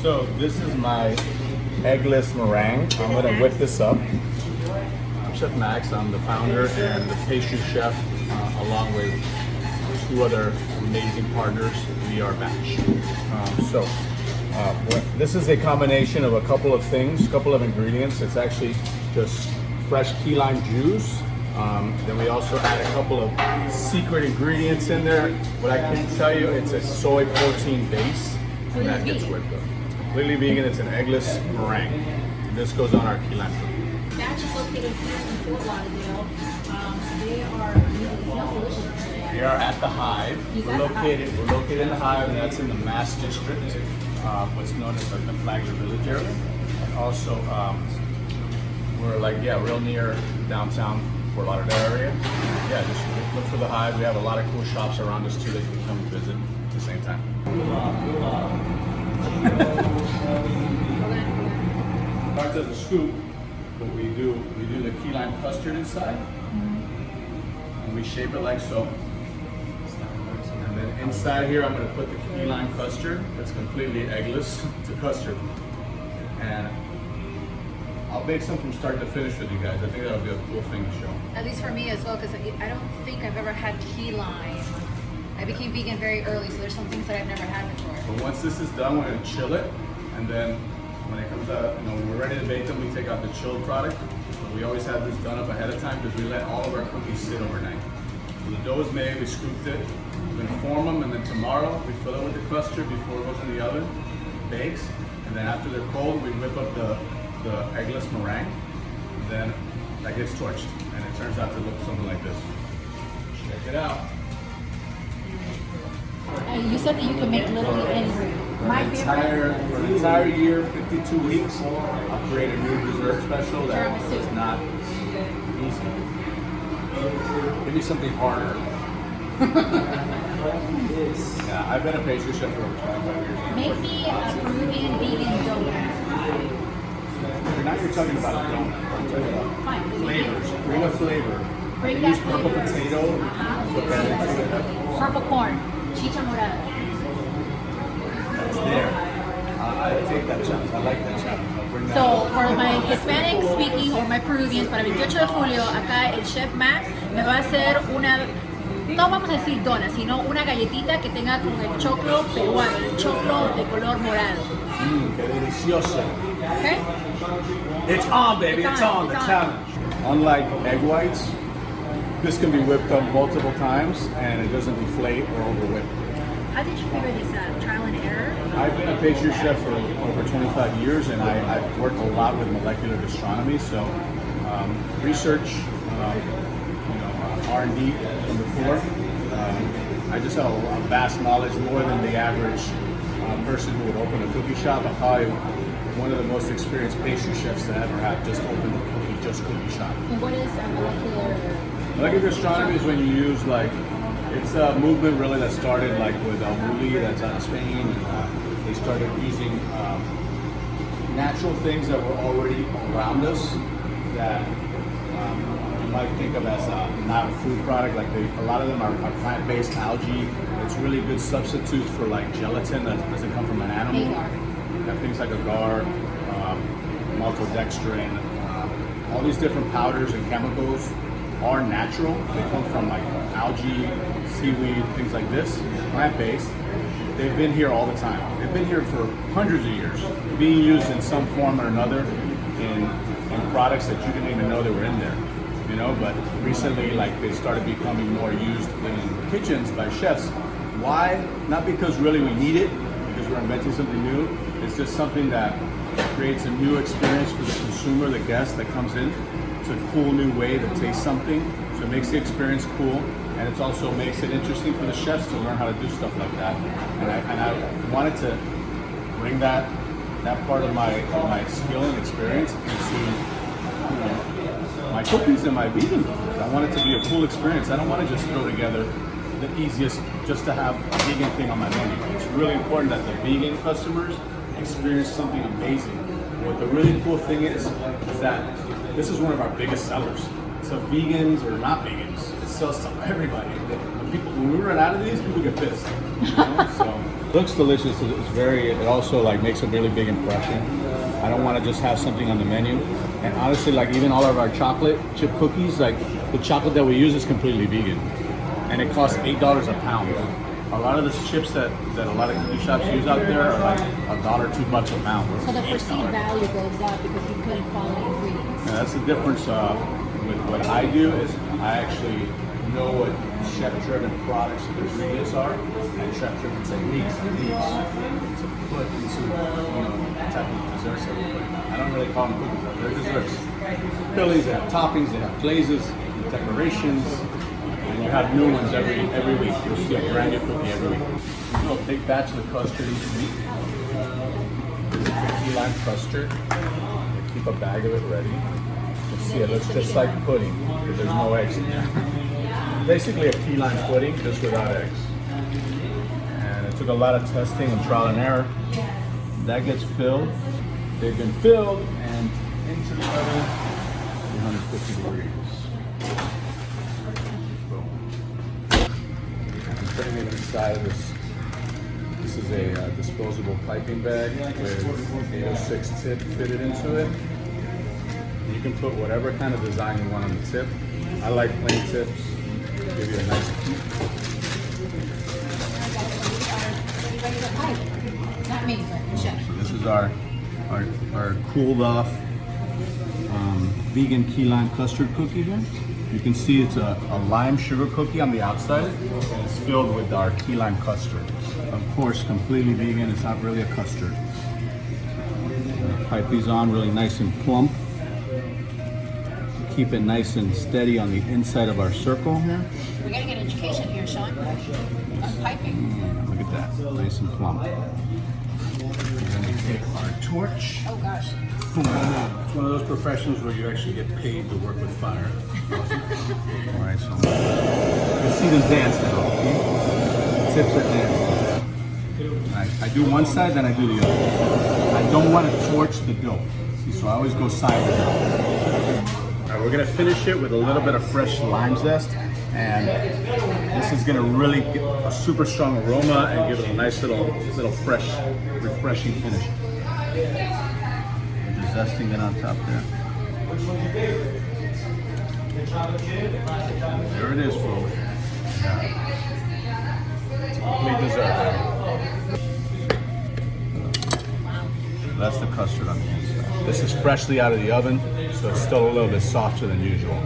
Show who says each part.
Speaker 1: So this is my eggless meringue. I'm gonna whip this up. I'm Chef Max. I'm the founder and the pastry chef, along with two other amazing partners. We are batch. This is a combination of a couple of things, a couple of ingredients. It's actually just fresh key lime juice. Then we also add a couple of secret ingredients in there. What I can tell you, it's a soy protein base, and that gets whipped up. Completely vegan. It's an eggless meringue. This goes on our key lime cookie.
Speaker 2: Batch is located here in Fort Lauderdale. They are delicious.
Speaker 1: We are at the Hive. We're located in the Hive, and that's in the Mass District, what's known as like the Flagler Village area. And also, we're real near downtown Fort Lauderdale area. Yeah, just look for the Hive. We have a lot of cool shops around us too that you can come visit at the same time. Starts as a scoop, but we do the key lime custard inside, and we shape it like so. And then inside here, I'm going to put the key lime custard. That's completely eggless to custard, and I'll bake some from start to finish with you guys. I think that'll be a cool thing to show.
Speaker 2: At least for me as well, because I don't think I've ever had key lime. I became vegan very early, so there's some things that I've never had before.
Speaker 1: But once this is done, we're going to chill it, and then when it comes out, when we're ready to bake them, we take out the chilled product. We always have this done up ahead of time because we let all of our cookies sit overnight. So the dough is made, we scooped it, we're going to form them, and then tomorrow we fill it with the custard before it goes in the oven, bakes, and then after they're cold, we whip up the eggless meringue, and then that gets torched, and it turns out to look something like this. Check it out.
Speaker 2: You said that you can make literally anything.
Speaker 1: For an entire year, 52 weeks, I'll create a new dessert special that is not easy. Give me something harder. Yeah, I've been a pastry chef for over 25 years.
Speaker 2: Make me a Peruvian vegan donut.
Speaker 1: Now you're talking about a donut. I'm talking about flavors. Bring a flavor.
Speaker 2: Bring
Speaker 1: Use
Speaker 2: that
Speaker 1: purple
Speaker 2: flavor.
Speaker 1: potato. Put that into it.
Speaker 2: Purple corn. Chicha morada.
Speaker 1: It's there. I take that challenge. I like that challenge. I'll bring that
Speaker 2: So,
Speaker 1: up.
Speaker 2: for my Hispanic speaking or my Peruvians, para el 28 de julio, acá el Chef Max me va a hacer una, no vamos a decir dona, sino una galletita que tenga con el choclo peruano, el choclo de color morado.
Speaker 1: Qué delicioso.
Speaker 2: Okay?
Speaker 1: It's on, baby. It's on. The challenge. Unlike egg whites, this can be whipped up multiple times and it doesn't deflate or over whip.
Speaker 2: How did you figure this out? Trial and error?
Speaker 1: I've been a pastry chef for over 25 years, and I've worked a lot with molecular gastronomy. So research, R&D from before. I just have a vast knowledge, more than the average person who would open a cookie shop. I'm probably one of the most experienced pastry chefs that ever have just opened a cookie shop.
Speaker 2: And what is molecular?
Speaker 1: Molecular gastronomy is when you use it's a movement really that started with Muli, that's out of Spain. And, they started using natural things that were already around us that you might think of as not a food product. A lot of them are plant-based algae. It's really good substitutes for gelatin that doesn't come from an animal. You have things like agar, maltodextrin, all these different powders and chemicals are natural. They come from algae, seaweed, things like this, plant-based. They've been here all the time. They've been here for hundreds of years, being used in some form or another in products that you didn't even know they were in there. But recently, they started becoming more used in kitchens by chefs. Why? Not because really we need it, because we're inventing something new. It's just something that creates a new experience for the consumer, the guest that comes in. It's a cool new way to taste something, so it makes the experience cool, and it also makes it interesting for the chefs to learn how to do stuff like that. And I wanted to bring that part of my skill and experience into my cookies and my vegan cookies. I want it to be a cool experience. I don't want to just throw together the easiest just to have a vegan thing on my menu. It's really important that the vegan customers experience something amazing. What the really cool thing is that this is one of our biggest sellers. So vegans or not vegans, it sells to everybody. When we run out of these, people get pissed. So Looks delicious. It's very. It also like makes a really big impression. I don't want to just have something on the menu. And honestly, like even all of our chocolate chip cookies, like the chocolate that we use is completely vegan, and it costs $8 a pound. A lot of the chips that a lot of cookie shops use out there are like $1, $2 a pound.
Speaker 2: So the perceived value goes up because you put in quality ingredients.
Speaker 1: Yeah, that's the difference with what I do is I actually know what chef-driven products and ingredients are, and chef-driven techniques to put into type of desserts that we put. I don't really call them cookies; they're desserts. Fillings, they have toppings, they have glazes, decorations, and you have new ones every week. You'll see a brand new cookie every week. A big batch of the custard each week. This is a key lime custard. We keep a bag of it ready. See, it looks just like pudding because there's no eggs in there. Basically a key lime pudding, just without eggs. And it took a lot of testing and trial and error. That gets filled. They've been filled and into the oven, 350 degrees. Boom. I'm putting it inside of this. This is a disposable piping bag with 806 tip fitted into it. You can put whatever kind of design you want on the tip. I like plain tips. Give you a nice peak.
Speaker 2: Not me, but chef.
Speaker 1: So this is our cooled off vegan key lime custard cookie here. You can see it's a lime sugar cookie on the outside, and it's filled with our key lime custard. Of course, completely vegan. It's not really a custard. Pipe these on really nice and plump. Keep it nice and steady on the inside of our circle here.
Speaker 2: We're getting an education here, Sean, on piping.
Speaker 1: Look at that, nice and plump. And then we take our torch.
Speaker 2: Oh gosh.
Speaker 1: It's one of those professions where you actually get paid to work with fire. All right, so you see them dance now. Okay? Tips are dancing. I do one side, then I do the other. I don't want to torch the dough. See, so I always go sideways. All right, we're gonna finish it with a little bit of fresh lime zest, and this is gonna really get a super strong aroma and give it a nice little fresh, refreshing finish. We're just zesting it on top there. There it is, folks. Yeah. It's a complete dessert. That's the custard on the inside. This is freshly out of the oven, so it's still a little bit softer than usual.